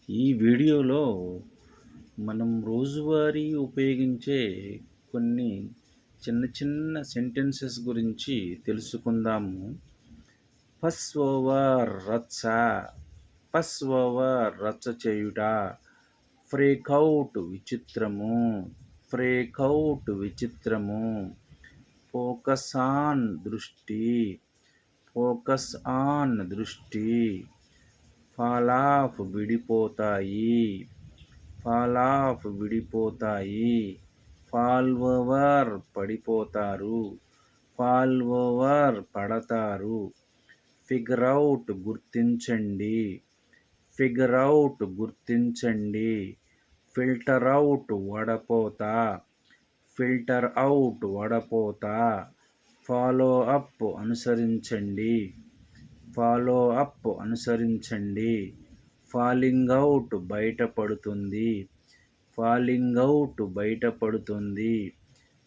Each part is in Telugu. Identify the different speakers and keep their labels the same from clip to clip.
Speaker 1: ఈ వీడియోలో మనం రోజువారీ ఉపయోగించే కొన్ని చిన్న చిన్న సెంటెన్సెస్ గురించి తెలుసుకుందాము. పస్ ఓవర్ రచ్చ, పస్ ఓవర్ రచ్చ చేయుట, ఫ్రేకౌట్ విచిత్రము, ఫ్రేకౌట్ విచిత్రము, ఫోకస్ ఆన్ దృష్టి, ఫోకస్ ఆన్ దృష్టి, ఫాల్ ఆఫ్ విడిపోతాయి, ఫాల్ ఆఫ్ విడిపోతాయి, ఫాల్ ఓవర్ పడిపోతారు, ఫాల్ ఓవర్ పడతారు, ఫిగర్ అవుట్ గుర్తించండి, ఫిగర్ అవుట్ గుర్తించండి, ఫిల్టర్ అవుట్ వడపోత, ఫిల్టర్ అవుట్ వడపోత, ఫాలో అప్ అనుసరించండి, ఫాలో అప్ అనుసరించండి, ఫాలింగ్ అవుట్ బయటపడుతుంది, ఫాలింగ్ అవుట్ బయటపడుతుంది,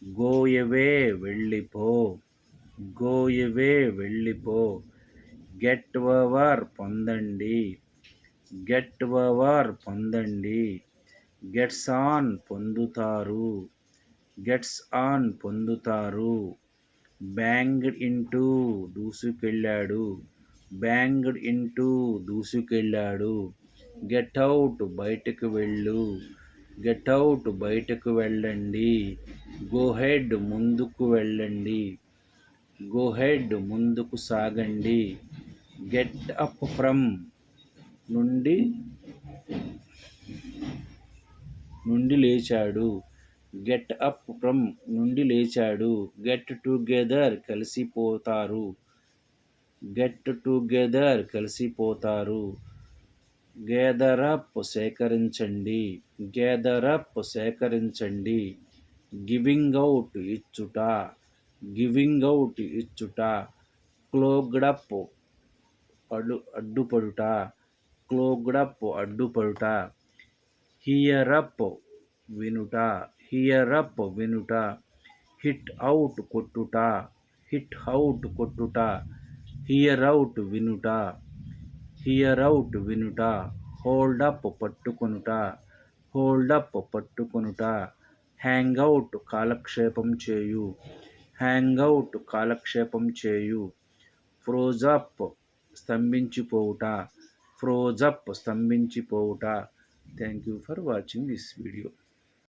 Speaker 1: గో అవే వెళ్ళిపో, గో అవే వెళ్ళిపో, గెట్ ఓవర్ పొందండి, గెట్ ఓవర్ పొందండి, గెట్స్ ఆన్ పొందుతారు, గెట్స్ ఆన్ పొందుతారు, banged into దూసుకెళ్ళాడు, బ్యాంగ్డ్ into దూసుకెళ్ళాడు, get out బయటకు వెళ్ళు, గెట్ అవుట్ బయటకు వెళ్ళండి, గో హెడ్ ముందుకు వెళ్ళండి, గో హెడ్ ముందుకు సాగండి, గెట్ అప్ ఫ్రమ్ నుండి నుండి లేచాడు, గెట్ అప్ ఫ్రమ్ నుండి లేచాడు, గెట్ టుగెదర్ కలిసిపోతారు, గెట్ టుగెదర్ కలిసిపోతారు, గ్యాదర్ అప్ సేకరించండి, గ్యాదర్ అప్ సేకరించండి, గివింగ్ అవుట్ ఇచ్చుట, గివింగ్ అవుట్ ఇచ్చుట, క్లోగ్డ్ అప్ అడ్డుపడుట, క్లోగ్డ్ అప్ అడ్డుపడుట, హియర్ అప్ వినుట, హియర్ అప్ వినుట, హిట్ అవుట్ కొట్టుట, హిట్ అవుట్ కొట్టుట, హియర్ అవుట్ వినుట, హియర్ అవుట్ వినుట, హోల్డ్ అప్ పట్టుకొనుట, హోల్డ్ అప్ పట్టుకొనుట, హ్యాంగ్ అవుట్ కాలక్షేపం చేయు, హ్యాంగ్ అవుట్ కాలక్షేపం చేయు, ఫ్రోజ్ అప్ స్తంభించిపోవుట, ఫ్రోజ్ అప్ స్తంభించిపోవుట. Thank you for watching this video.